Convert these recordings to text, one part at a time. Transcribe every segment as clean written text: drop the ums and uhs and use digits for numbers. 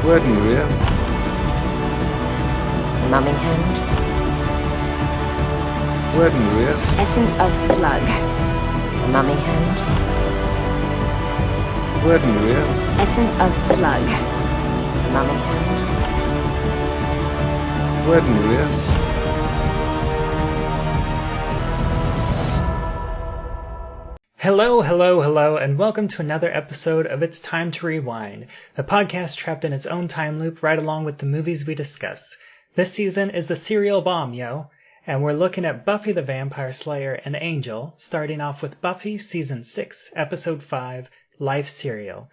Wedding Rear. Numbing hand. Wedding Rear. Essence of slug. Numbing hand. Wedding Rear. Essence of slug. Numbing hand. Wedding Rear. Hello, hello, hello, and welcome to another episode of It's Time to Rewind, a podcast trapped in its own time loop right along with the movies we discuss. This season is the serial bomb, yo, and we're looking at Buffy the Vampire Slayer and Angel, starting off with Buffy Season 6, Episode 5, Life Serial.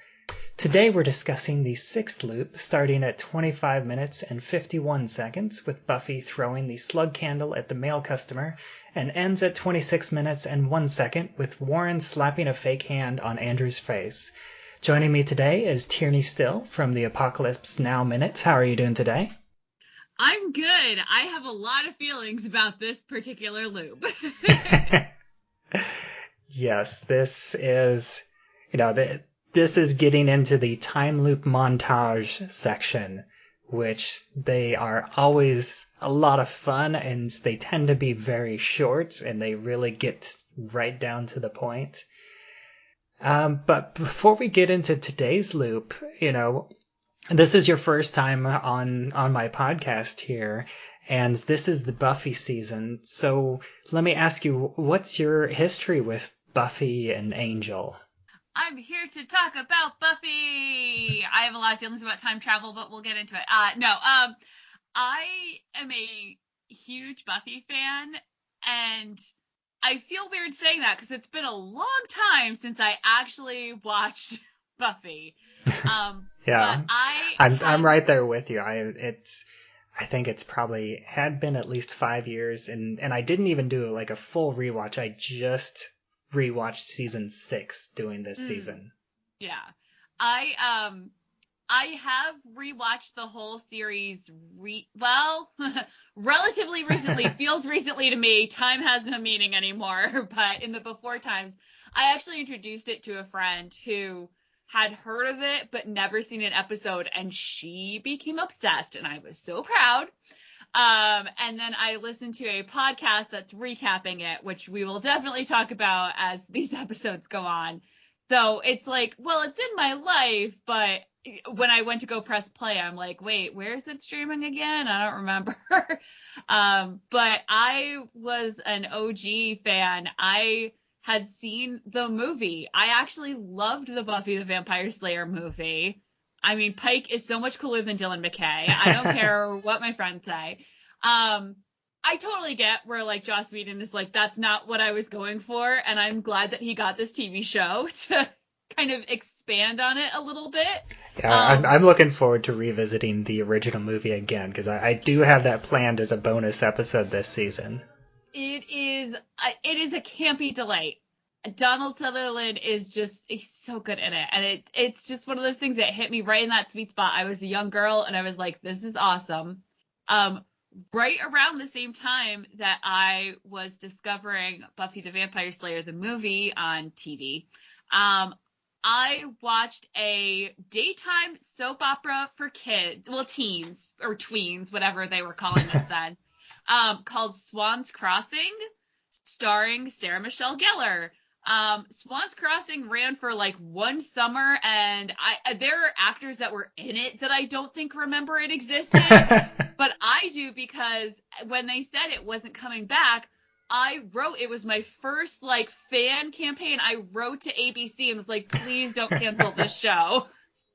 Today we're discussing the sixth loop, starting at 25 minutes and 51 seconds, with Buffy throwing the slug candle at the male customer, and ends at 26 minutes and 1 second, with Warren slapping a fake hand on Andrew's face. Joining me today is Tierney Steele from the Apocalypse Now Minutes. How are you doing today? I'm good. I have a lot of feelings about this particular loop. Yes, this is, this is getting into the time loop montage section, which they are always a lot of fun, and they tend to be very short, and they really get right down to the point. But before we get into today's loop, this is your first time on my podcast here, and this is the Buffy season. So let me ask you, what's your history with Buffy and Angel? I'm here to talk about Buffy. I have a lot of feelings about time travel, but we'll get into it. I am a huge Buffy fan, and I feel weird saying that because it's been a long time since I actually watched Buffy. Yeah, I'm right there with you. I think it's probably had been at least 5 years, and I didn't even do like a full rewatch. I just rewatched season 6 doing this season. Yeah. I have rewatched the whole series relatively recently. Feels recently to me. Time has no meaning anymore, but in the before times, I actually introduced it to a friend who had heard of it but never seen an episode, and she became obsessed, and I was so proud. And then I listened to a podcast that's recapping it, which we will definitely talk about as these episodes go on. So it's like, well, it's in my life, but when I went to go press play, I'm like, wait, where is it streaming again? I don't remember. But I was an OG fan. I had seen the movie. I actually loved the Buffy the Vampire Slayer movie. I mean, Pike is so much cooler than Dylan McKay. I don't care what my friends say. I totally get where, like, Joss Whedon is like, that's not what I was going for, and I'm glad that he got this TV show to kind of expand on it a little bit. Yeah, I'm looking forward to revisiting the original movie again, because I do have that planned as a bonus episode this season. It is a campy delight. Donald Sutherland he's so good in it. And it's just one of those things that hit me right in that sweet spot. I was a young girl and I was like, this is awesome. Right around the same time that I was discovering Buffy the Vampire Slayer, the movie on TV, I watched a daytime soap opera for kids, well, teens or tweens, whatever they were calling this then, called Swan's Crossing, starring Sarah Michelle Gellar. Swan's Crossing ran for like one summer, and there are actors that were in it that I don't think remember it existed, but I do, because when they said it wasn't coming back, it was my first like fan campaign. I wrote to ABC and was like, please don't cancel this show.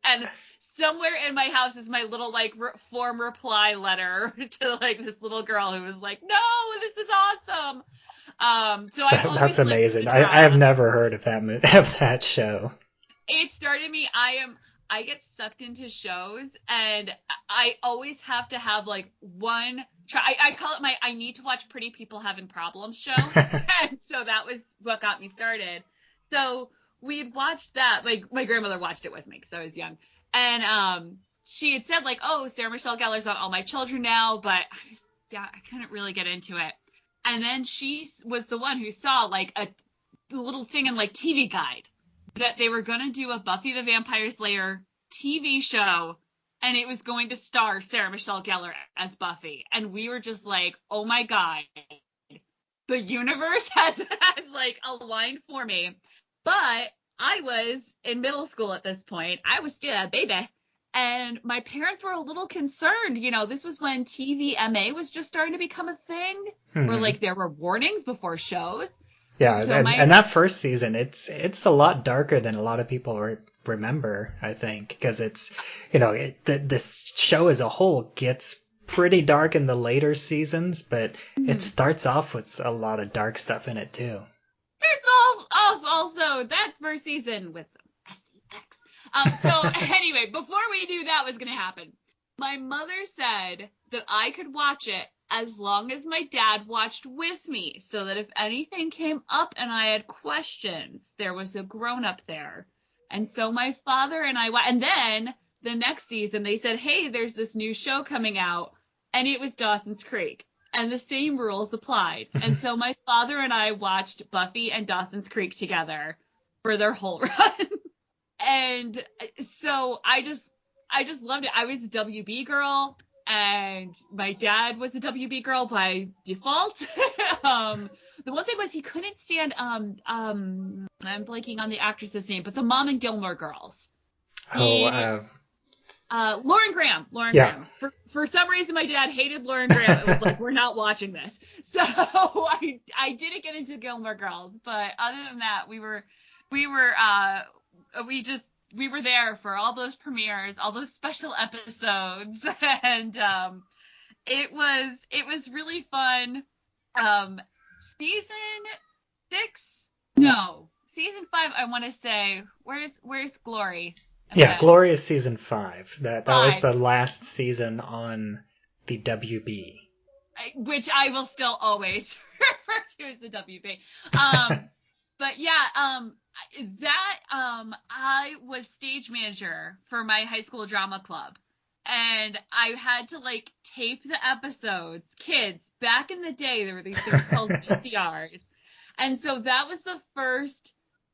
And somewhere in my house is my little like form reply letter to like this little girl who was like, no, this is awesome. That's amazing. I have never heard of that show. It started me. I get sucked into shows, and I always have to have like one. I call it my I need to watch pretty people having problems show. And so that was what got me started. So we'd watched that. Like, my grandmother watched it with me because I was young, and she had said like, oh, Sarah Michelle Gellar's on All My Children now, but I couldn't really get into it. And then she was the one who saw like a little thing in like TV Guide that they were going to do a Buffy the Vampire Slayer TV show and it was going to star Sarah Michelle Gellar as Buffy. And we were just like, oh my God, the universe has like aligned for me. But I was in middle school at this point. I was still a baby. And my parents were a little concerned. You know, this was when TVMA was just starting to become a thing, where like there were warnings before shows. Yeah, So and that first season, it's a lot darker than a lot of people remember, I think, because it's, you know, this show as a whole gets pretty dark in the later seasons, but it starts off with a lot of dark stuff in it too. Starts off also that first season with some sex. So anyway, before we knew that was going to happen, my mother said that I could watch it as long as my dad watched with me, so that if anything came up and I had questions, there was a grown-up there. And so my father and I, and then the next season they said, hey, there's this new show coming out, and it was Dawson's Creek. And the same rules applied. And so my father and I watched Buffy and Dawson's Creek together for their whole run. And so I just loved it. I was a WB girl, and my dad was a WB girl by default. The one thing was he couldn't stand I'm blanking on the actress's name, but the mom in Gilmore Girls. Lauren Graham. Graham. For some reason, my dad hated Lauren Graham. It was like, we're not watching this. So I didn't get into Gilmore Girls, but other than that, we were there for all those premieres, all those special episodes, and it was really fun. Season 5. I want to say, where's Glory? Okay. Yeah, Glory is season 5. That was the last season on the WB. Which I will still always refer to as the WB. But yeah, I was stage manager for my high school drama club. And I had to like tape the episodes. Kids, back in the day, there were these things called VCRs. And so that was the first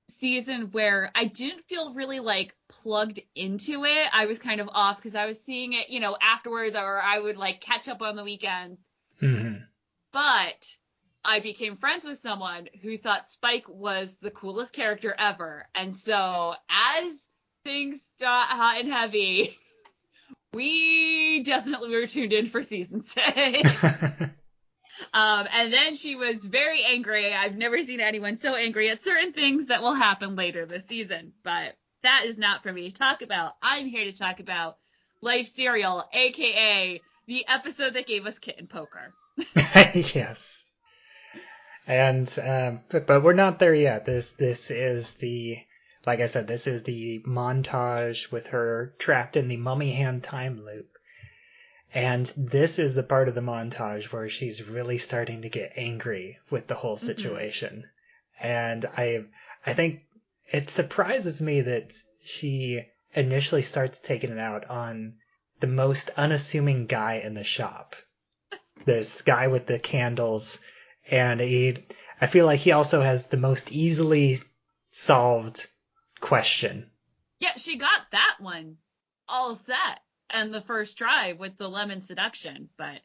season where I didn't feel really like plugged into it. I was kind of off because I was seeing it, you know, afterwards, or I would like catch up on the weekends. Mm-hmm. But I became friends with someone who thought Spike was the coolest character ever. And so as things got hot and heavy, we definitely were tuned in for season 6. And then she was very angry. I've never seen anyone so angry at certain things that will happen later this season. But that is not for me to talk about. I'm here to talk about Life Serial, a.k.a. the episode that gave us Kitten Poker. Yes. And but we're not there yet. This is the, like I said, this is the montage with her trapped in the mummy hand time loop. And this is the part of the montage where she's really starting to get angry with the whole situation. Mm-hmm. And I think it surprises me that she initially starts taking it out on the most unassuming guy in the shop. This guy with the candles. And I feel like he also has the most easily solved question. Yeah, she got that one all set and the first try with the lemon seduction. But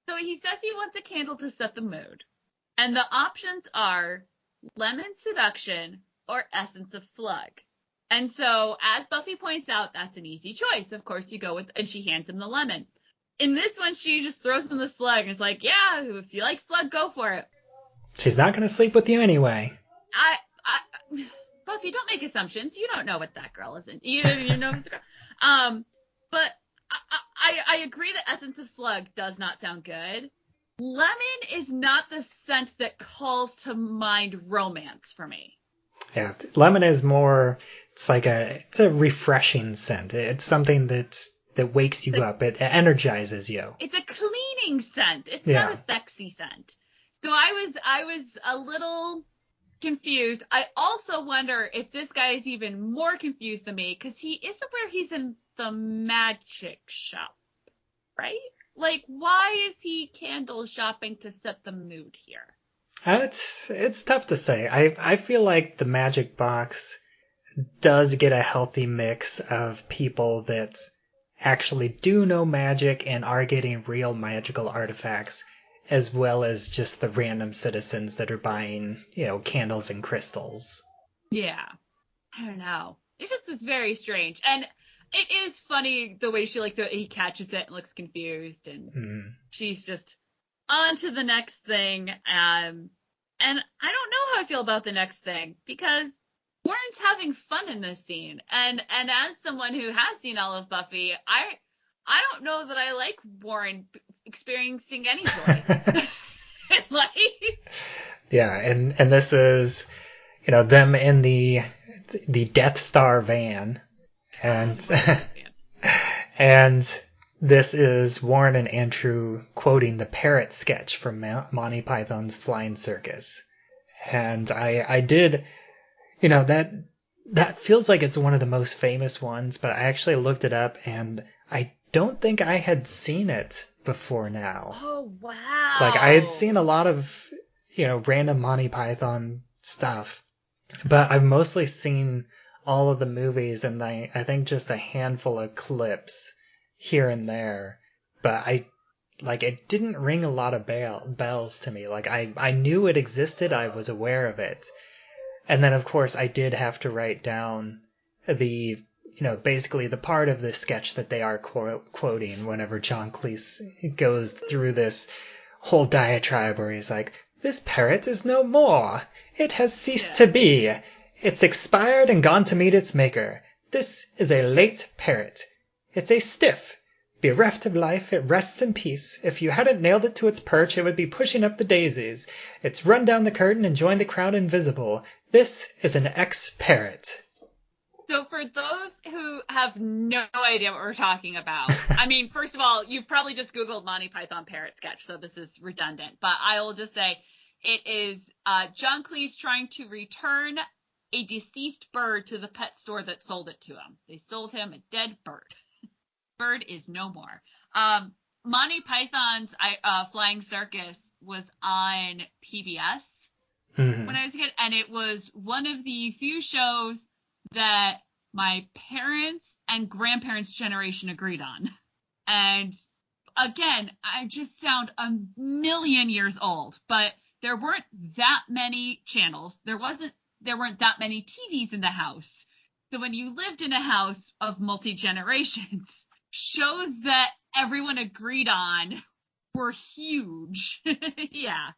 so he says he wants a candle to set the mood. And the options are lemon seduction or essence of slug. And so, as Buffy points out, that's an easy choice. Of course, you go with, and she hands him the lemon. In this one, she just throws him the slug and is like, yeah, if you like slug, go for it. She's not going to sleep with you anyway. Buffy, don't make assumptions. You don't know what that girl is. You know this girl. But I agree that essence of slug does not sound good. Lemon is not the scent that calls to mind romance for me. Yeah, lemon is more, it's a refreshing scent. It's something that wakes you up. It energizes you. It's a cleaning scent. It's not a sexy scent. So I was a little confused. I also wonder if this guy is even more confused than me, because he is aware he's in the magic shop, right? Like, why is he candle shopping to set the mood here? It's tough to say. I feel like the magic box does get a healthy mix of people that actually do know magic and are getting real magical artifacts, as well as just the random citizens that are buying, candles and crystals. Yeah. I don't know. It just was very strange. And it is funny the way she, he catches it and looks confused, and she's just on to the next thing. And I don't know how I feel about the next thing, because Warren's having fun in this scene. And as someone who has seen all of Buffy, I don't know that I like Warren experiencing any joy in life. Yeah, and this is, them in the Death Star van, and and this is Warren and Andrew quoting the parrot sketch from Monty Python's Flying Circus. And I did, that feels like it's one of the most famous ones, but I actually looked it up and I don't think I had seen it before now. Oh, wow. I had seen a lot of, random Monty Python stuff, but I've mostly seen all of the movies and I think just a handful of clips here and there. But it didn't ring a lot of bells to me. I knew it existed, I was aware of it. And then, of course, I did have to write down the, basically the part of the sketch that they are quoting whenever John Cleese goes through this whole diatribe where he's like, "This parrot is no more. It has ceased to be. It's expired and gone to meet its maker. This is a late parrot. It's a stiff. Bereft of life, it rests in peace. If you hadn't nailed it to its perch, it would be pushing up the daisies. It's run down the curtain and joined the crowd invisible. This is an ex-parrot." So for those who have no idea what we're talking about, I mean, first of all, you've probably just Googled Monty Python parrot sketch, so this is redundant. But I will just say it is John Cleese trying to return a deceased bird to the pet store that sold it to him. They sold him a dead bird. Bird is no more. Monty Python's Flying Circus was on PBS when I was a kid, and it was one of the few shows that my parents and grandparents' generation agreed on. And again, I just sound a million years old, but there weren't that many channels. There weren't that many TVs in the house. So when you lived in a house of multi-generations, shows that everyone agreed on were huge. Yeah.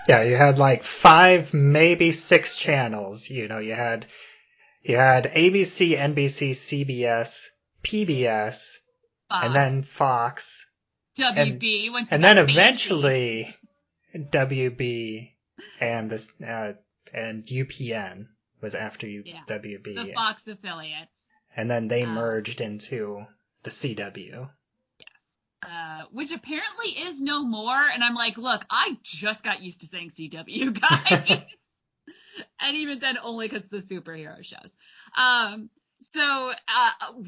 Yeah, you had 5, maybe 6 channels. You had ABC, NBC, CBS, PBS, Fox, and then Fox. WB. And then eventually WB and UPN was after WB. The Fox affiliates. And then they merged into the CW. Yes. Which apparently is no more. And I'm like, look, I just got used to saying CW, guys. And even then, only because the superhero shows. So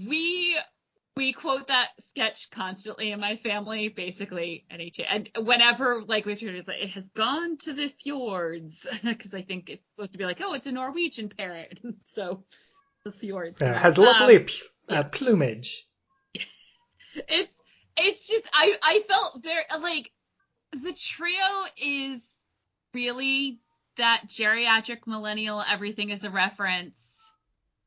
we quote that sketch constantly in my family, basically, and whenever, it has gone to the fjords, because I think it's supposed to be it's a Norwegian parrot. So the fjords. It has lovely plumage. It's just, I felt very, the trio is really that geriatric millennial, everything is a reference.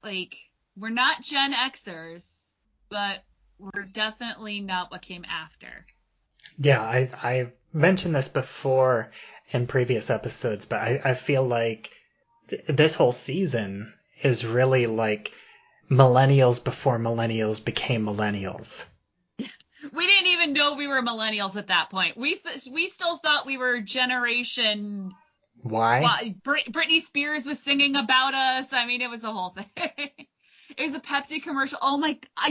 We're not Gen Xers, but we're definitely not what came after. Yeah, I've mentioned this before in previous episodes, but I feel like this whole season is really millennials before millennials became millennials. We didn't even know we were millennials at that point. We still thought we were generation... Why? Britney Spears was singing about us. I mean, it was a whole thing. It was a Pepsi commercial. Oh my, I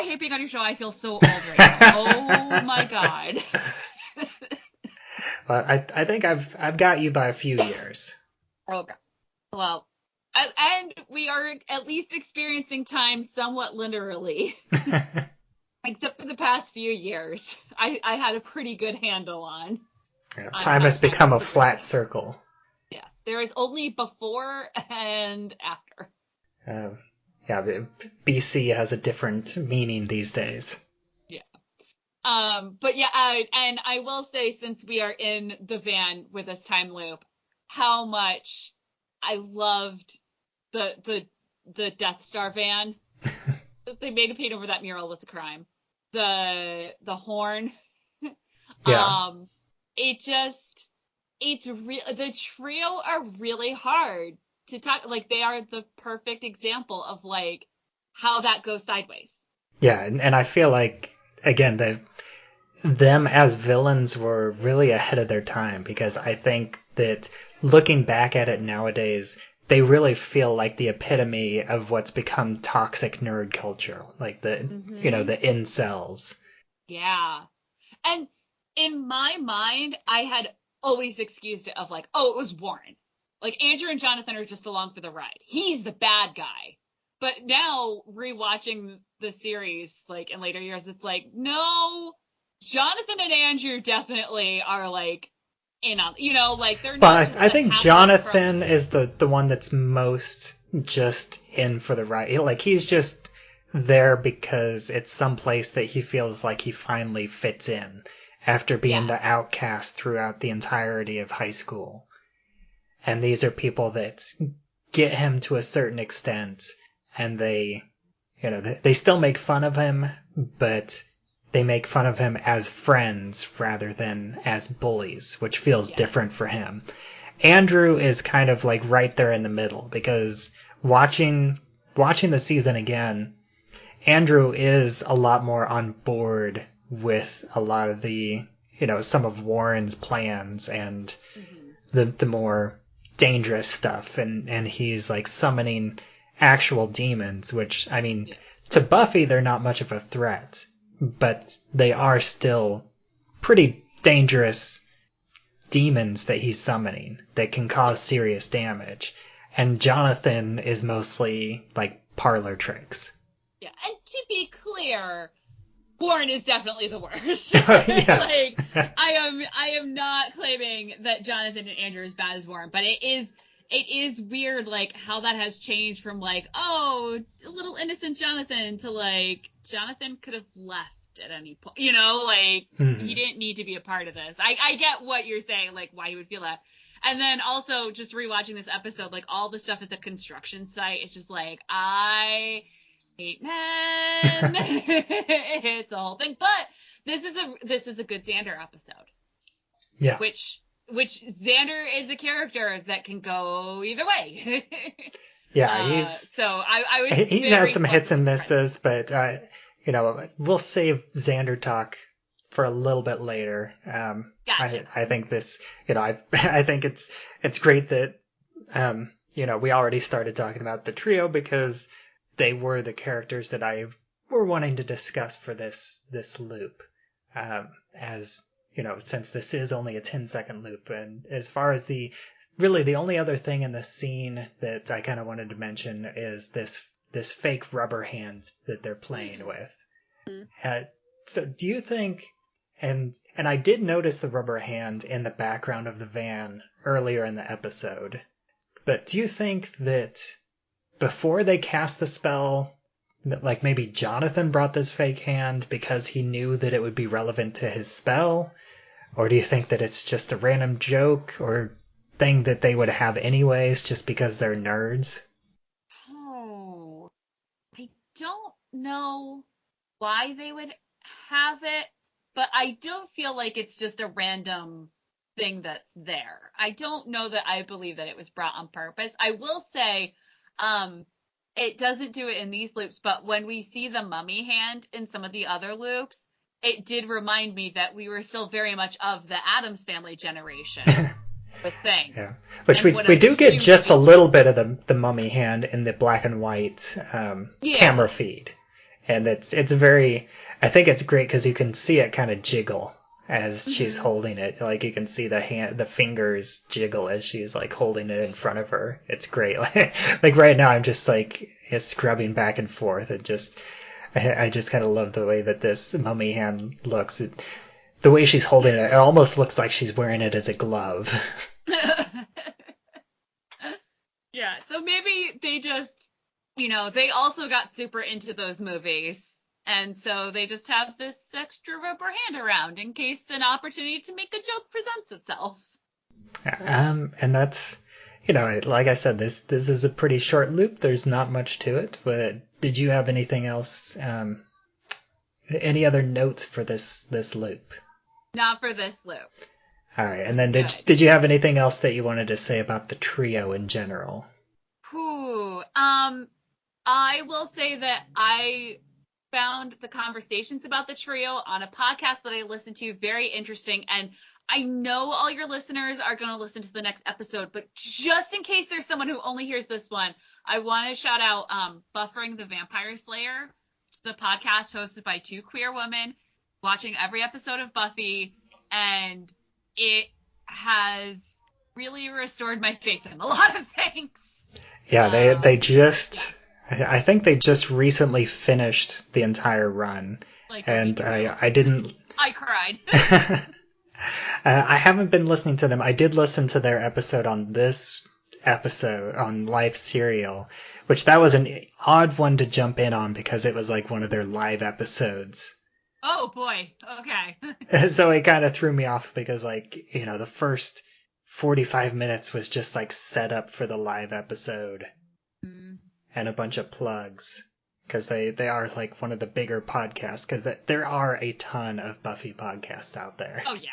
hate being on your show. I feel so old right now. Oh my God. Well, I think I've got you by a few years. Okay. Well, and we are at least experiencing time somewhat literally. Except for the past few years. I had a pretty good handle on. Yeah, time has become a flat circle. Yes, there is only before and after. yeah, BC has a different meaning these days. Yeah. But yeah, and I will say, since we are in the van with this time loop, how much I loved the Death Star van. They made a paint over that mural was a crime. The horn. Yeah. The trio are really hard to talk. Like, they are the perfect example of like how that goes sideways. Yeah, and I feel like, again, them as villains were really ahead of their time, because I think that looking back at it nowadays, they really feel like the epitome of what's become toxic nerd culture, like the incels. Yeah. And in my mind, I had always excused it of like, oh, it was Warren. Like, Andrew and Jonathan are just along for the ride. He's the bad guy. But now, rewatching the series, like, in later years, it's like, no, Jonathan and Andrew definitely are, like, in on, like, they're not. But I think Jonathan is the one that's most just in for the ride. Like, he's just there because it's someplace that he feels like he finally fits in after being the outcast throughout the entirety of high school. And these are people that get him to a certain extent, and they still make fun of him, but they make fun of him as friends rather than as bullies, which feels different for him. Andrew is kind of like right there in the middle, because watching the season again, Andrew is a lot more on board with a lot of the, some of Warren's plans and the more dangerous stuff, and he's like summoning actual demons, which, I mean, to Buffy, they're not much of a threat, but they are still pretty dangerous demons that he's summoning that can cause serious damage. And Jonathan is mostly like parlor tricks. Yeah, and to be clear, Warren is definitely the worst. Yes. Like, I am not claiming that Jonathan and Andrew are as bad as Warren, but it is weird, like, how that has changed from, like, oh, a little innocent Jonathan to, like, Jonathan could have left at any point, like, he didn't need to be a part of this. I get what you're saying, like, why he would feel that. And then also, just rewatching this episode, like, all the stuff at the construction site, it's just like, I hate men. It's a whole thing. But this is a good Xander episode. Yeah. Which Xander is a character that can go either way. Yeah, he has some hits and misses, but we'll save Xander talk for a little bit later. Gotcha. I think this, I think it's great that we already started talking about the trio, because they were the characters that I were wanting to discuss for this loop, as since this is only a 10-second loop. And as far as the only other thing in the scene that I kind of wanted to mention is this fake rubber hand that they're playing with. So do you think, and I did notice the rubber hand in the background of the van earlier in the episode, but do you think that before they cast the spell, like maybe Jonathan brought this fake hand because he knew that it would be relevant to his spell? Or do you think that it's just a random joke or thing that they would have anyways just because they're nerds? Oh, I don't know why they would have it, but I don't feel like it's just a random thing that's there. I don't know that I believe that it was brought on purpose. I will say, it doesn't do it in these loops, but when we see the mummy hand in some of the other loops, it did remind me that we were still very much of the Addams Family generation with Thing. Yeah, which we do get just a little bit of the mummy hand in the black and white camera feed, and it's very. I think it's great because you can see it kind of jiggle as she's holding it. Like, you can see the fingers jiggle as she's like holding it in front of her. It's great. Like right now, I'm just like scrubbing back and forth, and I just kind of love the way that this mummy hand looks. The way she's holding it, it almost looks like she's wearing it as a glove. Yeah, so maybe they just they also got super into those movies. And so they just have this extra rubber hand around in case an opportunity to make a joke presents itself. And that's, like I said, this is a pretty short loop. There's not much to it. But did you have anything else? Any other notes for this loop? Not for this loop. All right. And then did you have anything else that you wanted to say about the trio in general? I will say that I found the conversations about the trio on a podcast that I listened to very interesting. And I know all your listeners are going to listen to the next episode, but just in case there's someone who only hears this one, I want to shout out Buffering the Vampire Slayer, which is the podcast hosted by two queer women watching every episode of Buffy. And it has really restored my faith in a lot of things. Yeah, I think they just recently finished the entire run, and I didn't. I cried. I haven't been listening to them. I did listen to their episode on this episode on Live Serial, which that was an odd one to jump in on because it was like one of their live episodes. Oh boy. Okay. So it kind of threw me off because the first 45 minutes was just like set up for the live episode. And a bunch of plugs, because they are like one of the bigger podcasts, because there are a ton of Buffy podcasts out there. Oh, yeah.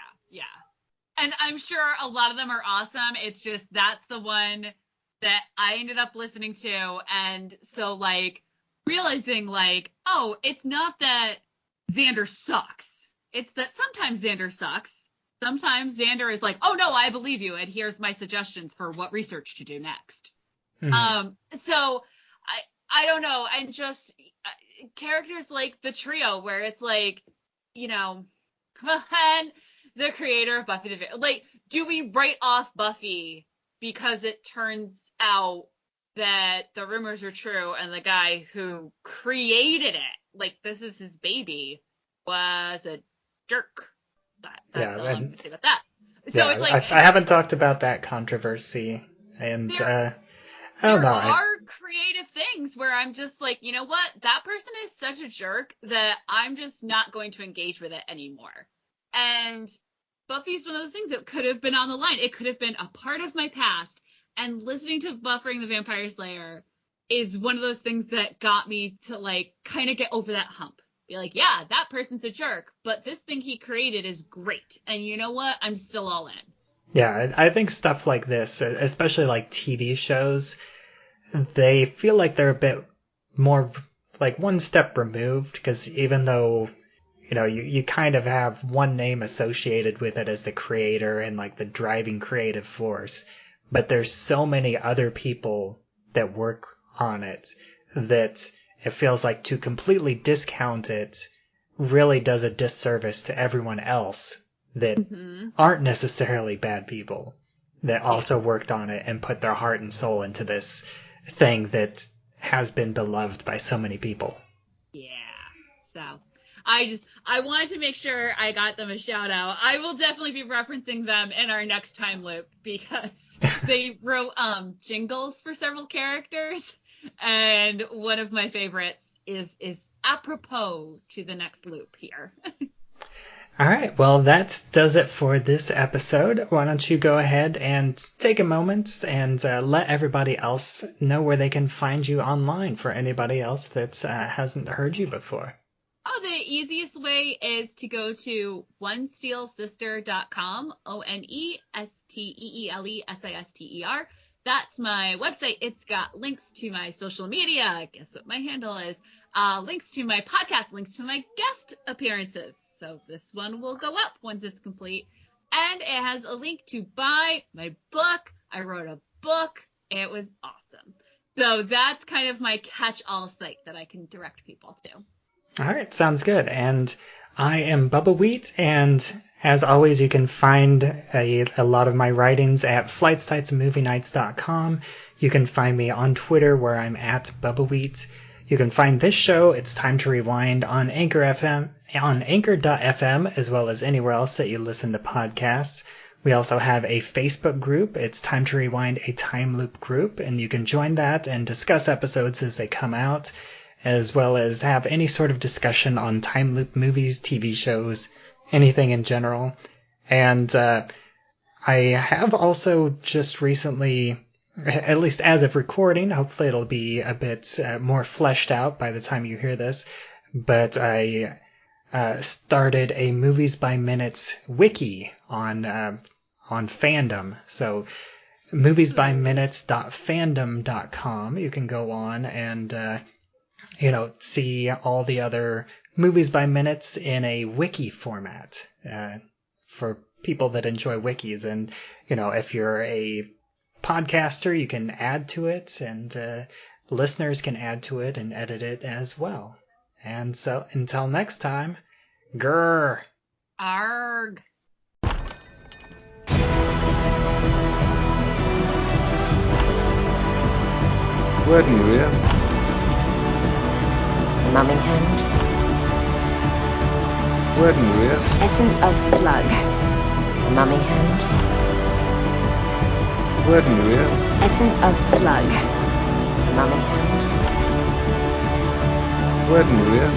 And I'm sure a lot of them are awesome. It's just that's the one that I ended up listening to. And so, realizing, oh, it's not that Xander sucks. It's that sometimes Xander sucks. Sometimes Xander is like, oh, no, I believe you. And here's my suggestions for what research to do next. So I don't know. And just characters like the trio where it's and the creator of Buffy do we write off Buffy because it turns out that the rumors were true and the guy who created it, this is his baby, was a jerk? That's all I'm going to say about that. So it's I haven't talked about that controversy, and I don't know. There are creative things where I'm just you know what? That person is such a jerk that I'm just not going to engage with it anymore. And Buffy's one of those things that could have been on the line. It could have been a part of my past. And listening to Buffering the Vampire Slayer is one of those things that got me to kind of get over that hump. Be yeah, that person's a jerk, but this thing he created is great. And you know what? I'm still all in. Yeah, I think stuff like this, especially TV shows, they feel like they're a bit more one step removed, because even though, you kind of have one name associated with it as the creator and the driving creative force, but there's so many other people that work on it that it feels like to completely discount it really does a disservice to everyone else that aren't necessarily bad people that also worked on it and put their heart and soul into this thing that has been beloved by so many people. Yeah. So I wanted to make sure I got them a shout out. I will definitely be referencing them in our next time loop because they wrote jingles for several characters, and one of my favorites is apropos to the next loop here. All right, well, that does it for this episode. Why don't you go ahead and take a moment and let everybody else know where they can find you online for anybody else that hasn't heard you before. Oh, the easiest way is to go to onesteelsister.com, ONESTEELESISTER. That's my website. It's got links to my social media. Guess what my handle is? Links to my podcast, links to my guest appearances. So this one will go up once it's complete. And it has a link to buy my book. I wrote a book. It was awesome. So that's kind of my catch-all site that I can direct people to. All right, sounds good. And I am Bubbawheat, and as always, you can find a lot of my writings at flightsightsandmovienights.com. You can find me on Twitter, where I'm at Bubbawheat. You can find this show, It's Time to Rewind, on Anchor.fm, as well as anywhere else that you listen to podcasts. We also have a Facebook group. It's Time to Rewind, a Time Loop group, and you can join that and discuss episodes as they come out, as well as have any sort of discussion on time loop movies, TV shows, anything in general. And I have also just recently, at least as of recording, hopefully it'll be a bit more fleshed out by the time you hear this, but I started a Movies by Minutes wiki on fandom. So moviesbyminutes.fandom.com. You can go on and see all the other Movies by Minutes in a wiki format for people that enjoy wikis. And if you're a podcaster, you can add to it, and listeners can add to it and edit it as well. And so until next time, grr. Arg. Werden wir? Numbing hand. Werden wir? Essence of slug. Numbing hand. Werden wir? Essence of slug. Numbing hand. Werden wir?